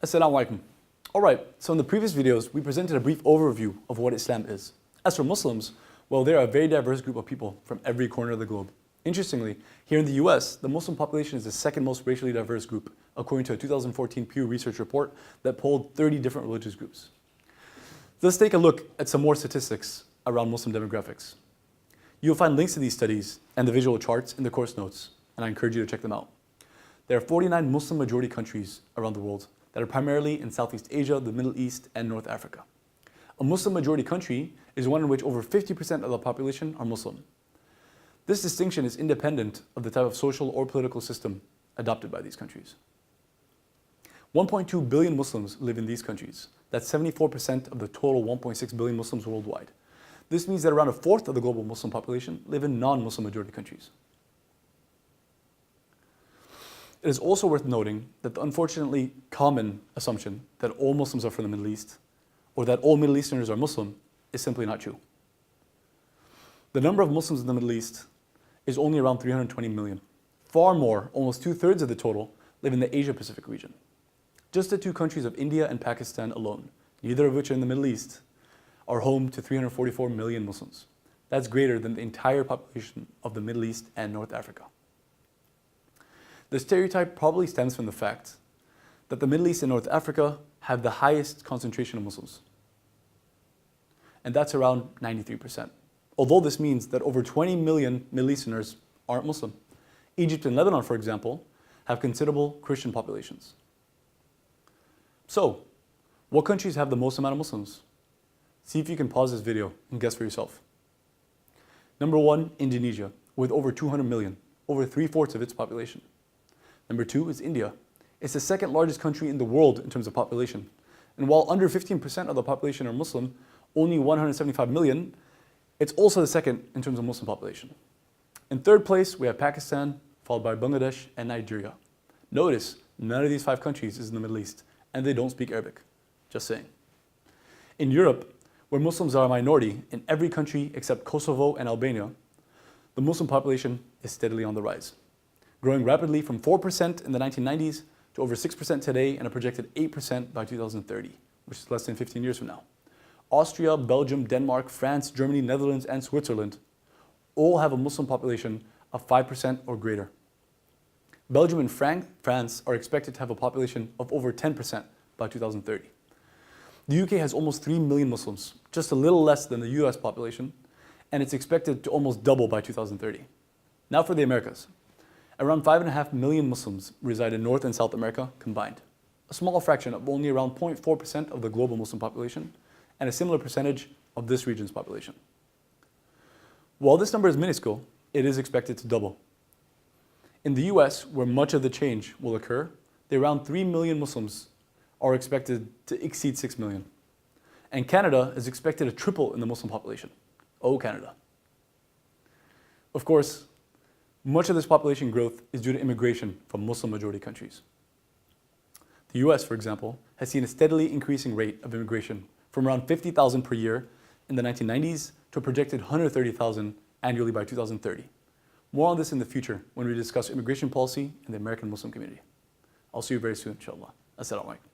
Assalamu alaikum. Alright, so in the previous videos, we presented a brief overview of what Islam is. As for Muslims, well, they're a very diverse group of people from every corner of the globe. Interestingly, here in the US, the Muslim population is the second most racially diverse group, according to a 2014 Pew Research report that polled 30 different religious groups. Let's take a look at some more statistics around Muslim demographics. You'll find links to these studies and the visual charts in the course notes, and I encourage you to check them out. There are 49 Muslim majority countries around the world that are primarily in Southeast Asia, the Middle East, and North Africa. A Muslim majority country is one in which over 50% of the population are Muslim. This distinction is independent of the type of social or political system adopted by these countries. 1.2 billion Muslims live in these countries. That's 74% of the total 1.6 billion Muslims worldwide. This means that around a fourth of the global Muslim population live in non-Muslim majority countries. It is also worth noting that the unfortunately common assumption that all Muslims are from the Middle East or that all Middle Easterners are Muslim is simply not true. The number of Muslims in the Middle East is only around 320 million. Far more, almost 2/3 of the total, live in the Asia-Pacific region. Just the two countries of India and Pakistan alone, neither of which are in the Middle East, are home to 344 million Muslims. That's greater than the entire population of the Middle East and North Africa. The stereotype probably stems from the fact that the Middle East and North Africa have the highest concentration of Muslims. And that's around 93%. Although this means that over 20 million Middle Easterners aren't Muslim. Egypt and Lebanon, for example, have considerable Christian populations. So, what countries have the most amount of Muslims? See if you can pause this video and guess for yourself. Number 1, Indonesia, with over 200 million, over 3/4 of its population. Number 2 is India. It's the second largest country in the world in terms of population. And while under 15% of the population are Muslim, only 175 million, it's also the second in terms of Muslim population. In third place, we have Pakistan, followed by Bangladesh and Nigeria. Notice, none of these 5 countries is in the Middle East, and they don't speak Arabic. Just saying. In Europe, where Muslims are a minority in every country except Kosovo and Albania, the Muslim population is steadily on the rise, growing rapidly from 4% in the 1990s to over 6% today and a projected 8% by 2030, which is less than 15 years from now. Austria, Belgium, Denmark, France, Germany, Netherlands, and Switzerland all have a Muslim population of 5% or greater. Belgium and France are expected to have a population of over 10% by 2030. The UK has almost 3 million Muslims, just a little less than the US population, and it's expected to almost double by 2030. Now for the Americas. Around 5.5 million Muslims reside in North and South America combined, a small fraction of only around 0.4% of the global Muslim population, and a similar percentage of this region's population. While this number is minuscule, it is expected to double. In the US, where much of the change will occur, the around 3 million Muslims are expected to exceed 6 million. And Canada is expected to triple in the Muslim population. Oh, Canada. Of course, much of this population growth is due to immigration from Muslim majority countries. The US, for example, has seen a steadily increasing rate of immigration from around 50,000 per year in the 1990s to a projected 130,000 annually by 2030. More on this in the future when we discuss immigration policy in the American Muslim community. I'll see you very soon, inshallah. Assalamu alaikum.